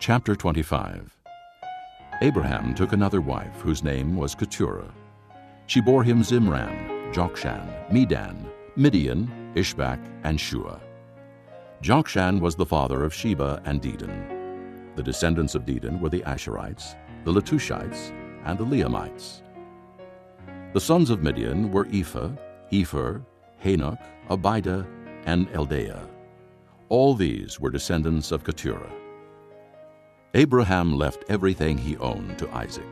Chapter 25. Abraham took another wife, whose name was Keturah. She bore him Zimran, Jokshan, Medan, Midian, Ishbak, and Shua. Jokshan was the father of Sheba and Dedan. The descendants of Dedan were the Asherites, the Letushites, and the Leamites. The sons of Midian were Ephah, Epher, Hanok, Abida, and Eldaah. All these were descendants of Keturah. Abraham left everything he owned to Isaac.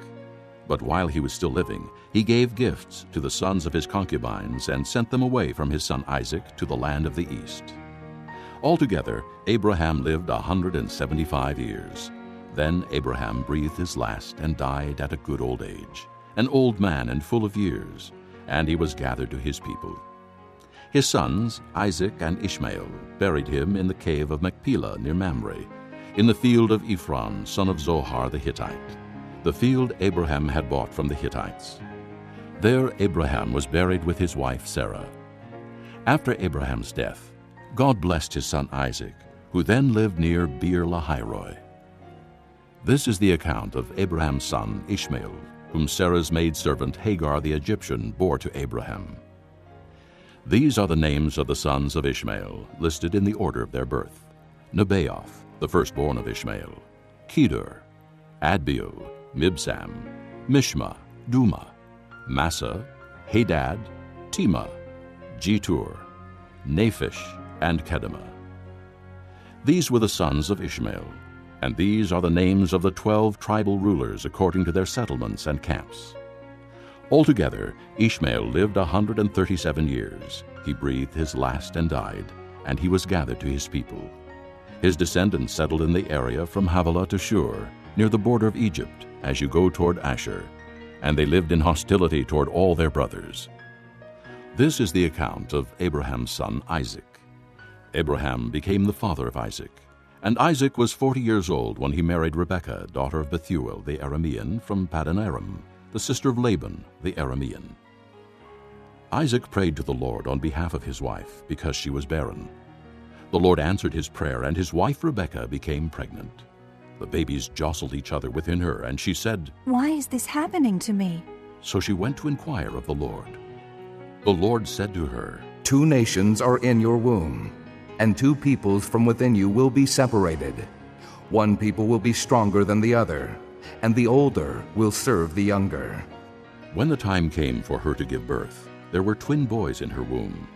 But while he was still living, he gave gifts to the sons of his concubines and sent them away from his son Isaac to the land of the east. Altogether, Abraham lived 175 years. Then Abraham breathed his last and died at a good old age, an old man and full of years, and he was gathered to his people. His sons, Isaac and Ishmael, buried him in the cave of Machpelah near Mamre, in the field of Ephron, son of Zohar the Hittite, the field Abraham had bought from the Hittites. There Abraham was buried with his wife Sarah. After Abraham's death, God blessed his son Isaac, who then lived near Beer-lahai-roi. This is the account of Abraham's son Ishmael, whom Sarah's maidservant Hagar the Egyptian bore to Abraham. These are the names of the sons of Ishmael, listed in the order of their birth: Nebaioth, the firstborn of Ishmael; Kedar, Adbeel, Mibsam, Mishma, Duma, Massa, Hadad, Tema, Jetur, Naphish, and Kedemah. These were the sons of Ishmael, and these are the names of the 12 tribal rulers according to their settlements and camps. Altogether, Ishmael lived 137 years. He breathed his last and died, and he was gathered to his people. His descendants settled in the area from Havilah to Shur, near the border of Egypt, as you go toward Asher, and they lived in hostility toward all their brothers. This is the account of Abraham's son Isaac. Abraham became the father of Isaac, and Isaac was 40 years old when he married Rebekah, daughter of Bethuel the Aramean, from Paddan Aram, the sister of Laban the Aramean. Isaac prayed to the Lord on behalf of his wife, because she was barren. The Lord answered his prayer, and his wife Rebekah became pregnant. The babies jostled each other within her, and she said, "Why is this happening to me?" So she went to inquire of the Lord. The Lord said to her, 2 nations are in your womb, and 2 peoples from within you will be separated. One people will be stronger than the other, and the older will serve the younger. When the time came for her to give birth, there were twin boys in her womb.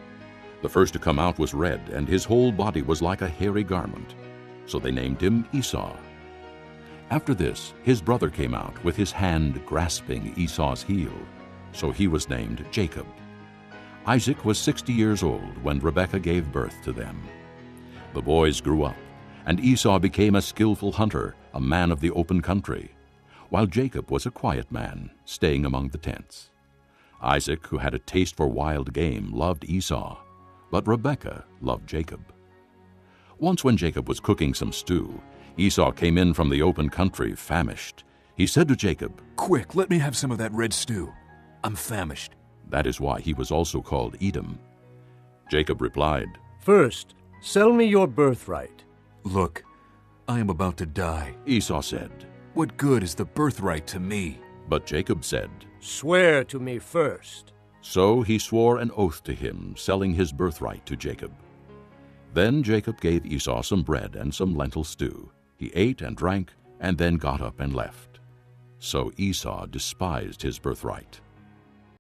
The first to come out was red, and his whole body was like a hairy garment. So they named him Esau. After this, his brother came out with his hand grasping Esau's heel. So he was named Jacob. Isaac was 60 years old when Rebekah gave birth to them. The boys grew up, and Esau became a skillful hunter, a man of the open country, while Jacob was a quiet man, staying among the tents. Isaac, who had a taste for wild game, loved Esau, but Rebekah loved Jacob. Once when Jacob was cooking some stew, Esau came in from the open country, famished. He said to Jacob, "Quick, let me have some of that red stew. I'm famished." That is why he was also called Edom. Jacob replied, "First, sell me your birthright." "Look, I am about to die. Esau said. What good is the birthright to me?" But Jacob said, "Swear to me first." So he swore an oath to him, selling his birthright to Jacob. Then Jacob gave Esau some bread and some lentil stew. He ate and drank, and then got up and left. So Esau despised his birthright.